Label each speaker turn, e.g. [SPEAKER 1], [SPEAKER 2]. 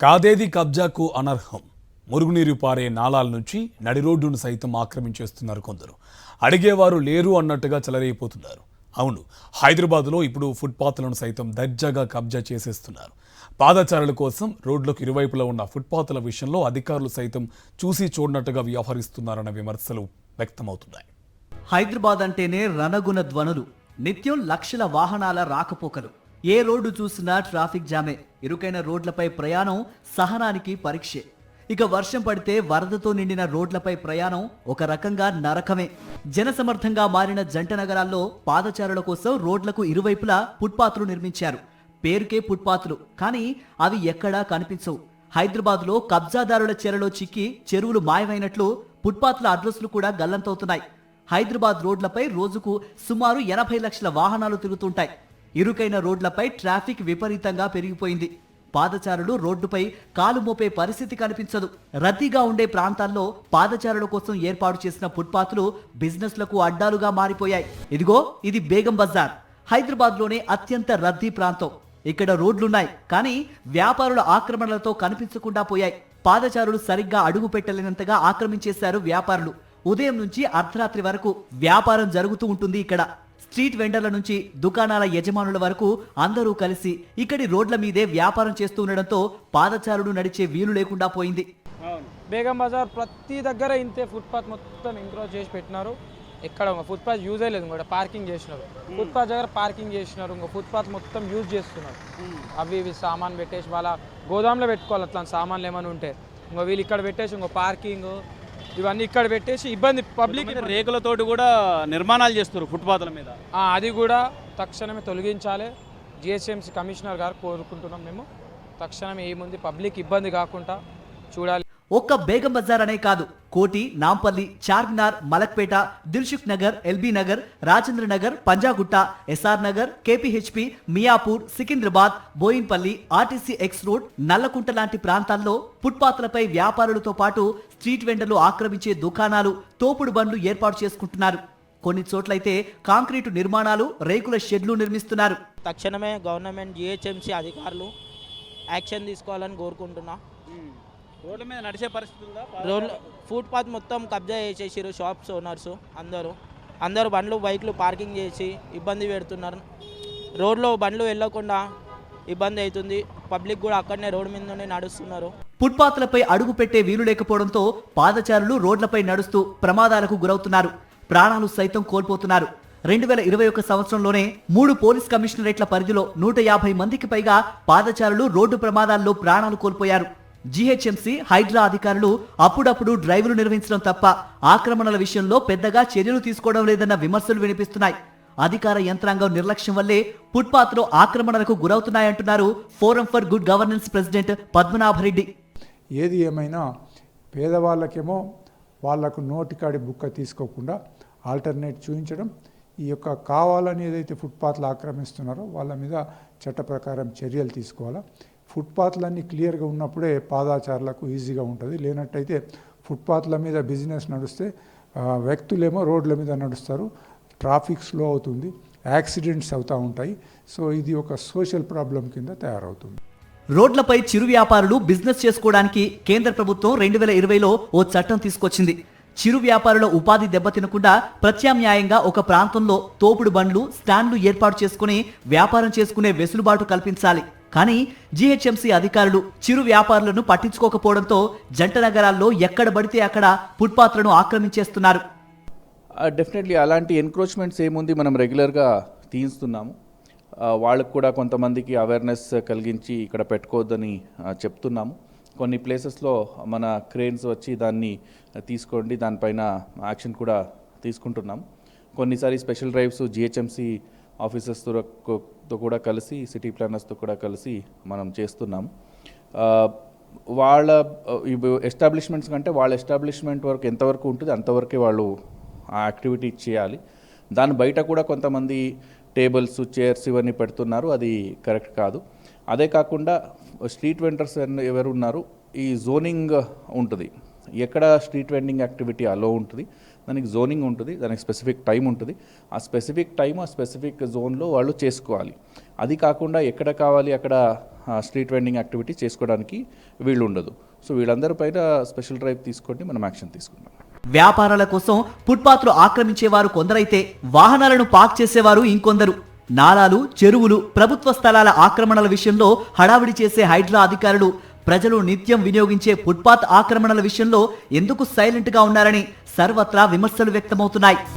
[SPEAKER 1] కాదేది కబ్జాకు అనర్హం. మురుగునీరు పారే నాలాల నుంచి నడి రోడ్డును సైతం ఆక్రమించేస్తున్నారు కొందరు. అడిగేవారు లేరు అన్నట్టుగా చెలరైపోతున్నారు. అవును, హైదరాబాద్లో ఇప్పుడు ఫుట్పాత్లను సైతం దర్జాగా కబ్జా చేసేస్తున్నారు. పాదచారుల కోసం రోడ్లకు ఇరువైపులా ఉన్న ఫుట్పాత్ల విషయంలో అధికారులు సైతం చూసి చూడనట్టుగా వ్యవహరిస్తున్నారన్న విమర్శలు వ్యక్తమవుతున్నాయి.
[SPEAKER 2] హైదరాబాద్ అంటేనే రణగుణ ధ్వనులు, నిత్యం లక్షల వాహనాల రాకపోకలు. ఏ రోడ్డు చూసినా ట్రాఫిక్ జామే. ఇరుకైన రోడ్లపై ప్రయాణం సహనానికి పరీక్షే. ఇక వర్షం పడితే వరదతో నిండిన రోడ్లపై ప్రయాణం ఒక రకంగా నరకమే. జనసమర్థంగా మారిన జంట నగరాల్లో పాదచారుల కోసం రోడ్లకు ఇరువైపులా ఫుట్పాత్లు నిర్మించారు. పేరుకే ఫుట్పాత్లు, కానీ అవి ఎక్కడా కనిపించవు. హైదరాబాద్లో కబ్జాదారుల చెరలో చిక్కి చెరువులు మాయమైనట్లు ఫుట్పాత్ల అడ్రస్లు కూడా గల్లంతవుతున్నాయి. హైదరాబాద్ రోడ్లపై రోజుకు సుమారు 80 లక్షల వాహనాలు తిరుగుతుంటాయి. ఇరుకైన రోడ్లపై ట్రాఫిక్ విపరీతంగా పెరిగిపోయింది. పాదచారులు రోడ్డుపై కాలు మోపే పరిస్థితి కనిపించదు. రద్దీగా ఉండే ప్రాంతాల్లో పాదచారుల కోసం ఏర్పాటు చేసిన ఫుట్పాత్లు బిజినెస్లకు అడ్డాలుగా మారిపోయాయి. ఇదిగో ఇది బేగం బజార్, హైదరాబాద్లోనే అత్యంత రద్దీ ప్రాంతం. ఇక్కడ రోడ్లున్నాయి, కానీ వ్యాపారుల ఆక్రమణలతో కనిపించకుండా పోయాయి. పాదచారులు సరిగ్గా అడుగు పెట్టలేనంతగా ఆక్రమించేశారు వ్యాపారులు. ఉదయం నుంచి అర్ధరాత్రి వరకు వ్యాపారం జరుగుతూ ఉంటుంది ఇక్కడ. స్ట్రీట్ వెండర్ల నుంచి దుకాణాల యజమానుల వరకు అందరూ కలిసి ఇక్కడి రోడ్ల మీదే వ్యాపారం చేస్తూ ఉండడంతో పాదచారులు నడిచే వీలు లేకుండా పోయింది.
[SPEAKER 3] బేగం బజార్ ప్రతి దగ్గర ఇంతే ఫుట్పాత్ మొత్తం ఎంక్రోచ్ చేసి పెట్టినారు. ఎక్కడ ఫుట్పాత్ యూజ్ అయ్యలేదు, ఇంకోటి పార్కింగ్ చేసినారు. ఫుట్పాత్ దగ్గర పార్కింగ్ చేసినారు, ఇంకో ఫుట్పాత్ మొత్తం యూజ్ చేస్తున్నారు. అవి ఇవి సామాన్ పెట్టేసి వాళ్ళ గోదాంలో పెట్టుకోవాలి. అట్లా సామాన్లు ఏమైనా ఉంటే ఇంకో వీళ్ళు ఇక్కడ పెట్టేసి ఇంకో పార్కింగ్ ఇవన్నీ ఇక్కడ పెట్టేసి ఇబ్బంది. పబ్లిక్
[SPEAKER 4] రేకులతోటి కూడా నిర్మాణాలు చేస్తారు ఫుట్పాత్ల మీద.
[SPEAKER 3] అది కూడా తక్షణమే తొలగించాలి. జిహెచ్ఎంసీ కమిషనర్ గారు కోరుకుంటున్నాం. మేము తక్షణమే ఏముంది పబ్లిక్ ఇబ్బంది కాకుండా చూడాలి.
[SPEAKER 2] ఒక్క బేగం బజార్ అనే కాదు, Koti, Nampally, Charminar, Malakpet, Dilsukh Nagar, LB Nagar, Rajendra Nagar, Panjagutta, SR Nagar, KPHB, Miyapur, Secunderabad, Bowenpally, RTC X road, Nallakunta లాంటి ప్రాంతాల్లో ఫుట్పాత్లపై వ్యాపారులతో పాటు స్ట్రీట్ వెండర్లు ఆక్రమించే దుకాణాలు, తోపుడు బండ్లు ఏర్పాటు చేసుకుంటున్నారు. కొన్ని చోట్లయితే కాంక్రీటు నిర్మాణాలు, రేకుల షెడ్లు నిర్మిస్తున్నారు.
[SPEAKER 5] తక్షణమే గవర్నమెంట్ జిహెచ్ఎంసీ అధికారులు యాక్షన్ తీసుకోవాలని కోరుకుంటున్నా.
[SPEAKER 4] రోడ్ల మీద నడిచే పరిస్థితి ఉందా?
[SPEAKER 5] రోడ్ల ఫుట్పాత్ మొత్తం కబ్జా చేసేసారు. షాప్స్ ఓనర్స్ అందరూ బండ్లు బైక్లు పార్కింగ్ చేసి ఇబ్బంది పెడుతున్నారు. రోడ్లో బండ్లు వెళ్ళకుండా ఇబ్బంది అవుతుంది. పబ్లిక్ కూడా అక్కడనే రోడ్డు మీదనే నడుస్తున్నారు.
[SPEAKER 2] ఫుట్పాత్లపై అడుగు పెట్టే వీలు లేకపోవడంతో పాదచారులు రోడ్లపై నడుస్తూ ప్రమాదాలకు గురవుతున్నారు. ప్రాణాలు సైతం కోల్పోతున్నారు. 2021 సంవత్సరంలోనే 3 పోలీస్ కమిషనరేట్ల పరిధిలో 150 మందికి పైగా పాదచారులు రోడ్డు ప్రమాదాల్లో ప్రాణాలు కోల్పోయారు. జిహెచ్ఎంసీ, హైడ్రా అధికారులు అప్పుడప్పుడు డ్రైవ్లు నిర్వహించడం తప్ప ఆక్రమణల విషయంలో పెద్దగా చర్యలు తీసుకోవడం లేదన్న విమర్శలు వినిపిస్తున్నాయి. అధికార యంత్రాంగం నిర్లక్ష్యం వల్లే ఫుట్పాత్లో ఆక్రమణలకు గురవుతున్నాయంటున్నారు forum for good governance president Padmanabha Reddy.
[SPEAKER 6] ఏది ఏమైనా పేదవాళ్ళకేమో వాళ్లకు నోటికాడి బుక్క తీసుకోకుండా ఆల్టర్నేట్ చూపించడం, ఈ యొక్క కావాలని ఏదైతే ఫుట్పాత్లు ఆక్రమిస్తున్నారో వాళ్ళ మీద చట్ట ప్రకారం చర్యలు తీసుకోవాలా. ఫుట్పాత్లన్నీ క్లియర్గా ఉన్నప్పుడే పాదాచారులకు ఈజీగా ఉంటుంది. లేనట్టయితే ఫుట్పాత్ల మీద బిజినెస్ నడిస్తే వ్యక్తులేమో రోడ్ల మీద నడుస్తారు, ట్రాఫిక్ స్లో అవుతుంది, యాక్సిడెంట్స్ అవుతూ ఉంటాయి. సో ఇది ఒక సోషల్ ప్రాబ్లం కింద తయారవుతుంది.
[SPEAKER 2] రోడ్లపై చిరు వ్యాపారులు బిజినెస్ చేసుకోవడానికి కేంద్ర ప్రభుత్వం 2020లో ఓ చట్టం తీసుకొచ్చింది. చిరు వ్యాపారుల ఉపాధి దెబ్బతినకుండా ప్రత్యామ్నాయంగా ఒక ప్రాంతంలో తోపుడు బండ్లు, స్టాండ్లు ఏర్పాటు చేసుకుని వ్యాపారం చేసుకునే వెసులుబాటు కల్పించాలి. కానీ జిహెచ్ఎంసీ అధికారులు చిరు వ్యాపారులను పట్టించుకోకపోవడంతో జంట నగరాల్లో ఎక్కడ పడితే అక్కడ ఫుట్పాత్లను ఆక్రమించేస్తున్నారు.
[SPEAKER 7] డెఫినెట్లీ అలాంటి ఎన్క్రోచ్మెంట్స్ ఏముంది, మనం రెగ్యులర్గా తీస్తున్నాము. వాళ్ళకు కూడా కొంతమందికి అవేర్నెస్ కలిగించి ఇక్కడ పెట్టుకోవద్దని చెప్తున్నాము. కొన్ని ప్లేసెస్లో మన క్రేన్స్ వచ్చి దాన్ని తీసుకోండి, దానిపైన యాక్షన్ కూడా తీసుకుంటున్నాం. కొన్నిసారి స్పెషల్ డ్రైవ్స్ జిహెచ్ఎంసీ ఆఫీసర్స్తో కూడా కలిసి, సిటీ ప్లానర్స్తో కూడా కలిసి మనం చేస్తున్నాము. వాళ్ళ ఎస్టాబ్లిష్మెంట్స్ కంటే వాళ్ళ ఎస్టాబ్లిష్మెంట్ వరకు ఎంతవరకు ఉంటుంది అంతవరకే వాళ్ళు ఆ యాక్టివిటీ చేయాలి. దాని బయట కూడా కొంతమంది టేబుల్స్, చైర్స్ ఇవన్నీ పెడుతున్నారు, అది కరెక్ట్ కాదు. అదే కాకుండా స్ట్రీట్ వెండర్స్ ఎవరు ఉన్నారు, ఈ జోనింగ్ ఉంటుంది. ఎక్కడ స్ట్రీట్ వెండింగ్ యాక్టివిటీ అలో ఉంటుంది, దానికి జోనింగ్ ఉంటుంది, దానికి స్పెసిఫిక్ టైం ఉంటుంది. ఆ స్పెసిఫిక్ టైం ఆ స్పెసిఫిక్ జోన్లో వాళ్ళు చేసుకోవాలి. అది కాకుండా ఎక్కడ కావాలి అక్కడ స్ట్రీట్ వెండింగ్ యాక్టివిటీ చేసుకోవడానికి వీళ్ళు ఉండదు. సో వీళ్ళందరి పైన స్పెషల్ డ్రైవ్ తీసుకొని మనం యాక్షన్ తీసుకుంటాం.
[SPEAKER 2] వ్యాపారాల కోసం ఫుట్పాత్లు ఆక్రమించేవారు కొందరైతే వాహనాలను పార్క్ చేసేవారు ఇంకొందరు. నాలాలు, చెరువులు, ప్రభుత్వ స్థలాల ఆక్రమణల విషయంలో హడావిడి చేసే హైడ్రా అధికారులు ప్రజలు నిత్యం వినియోగించే ఫుట్పాత్ ఆక్రమణల విషయంలో ఎందుకు సైలెంట్ గా ఉన్నారని సర్వత్రా విమర్శలు వ్యక్తమవుతున్నాయి.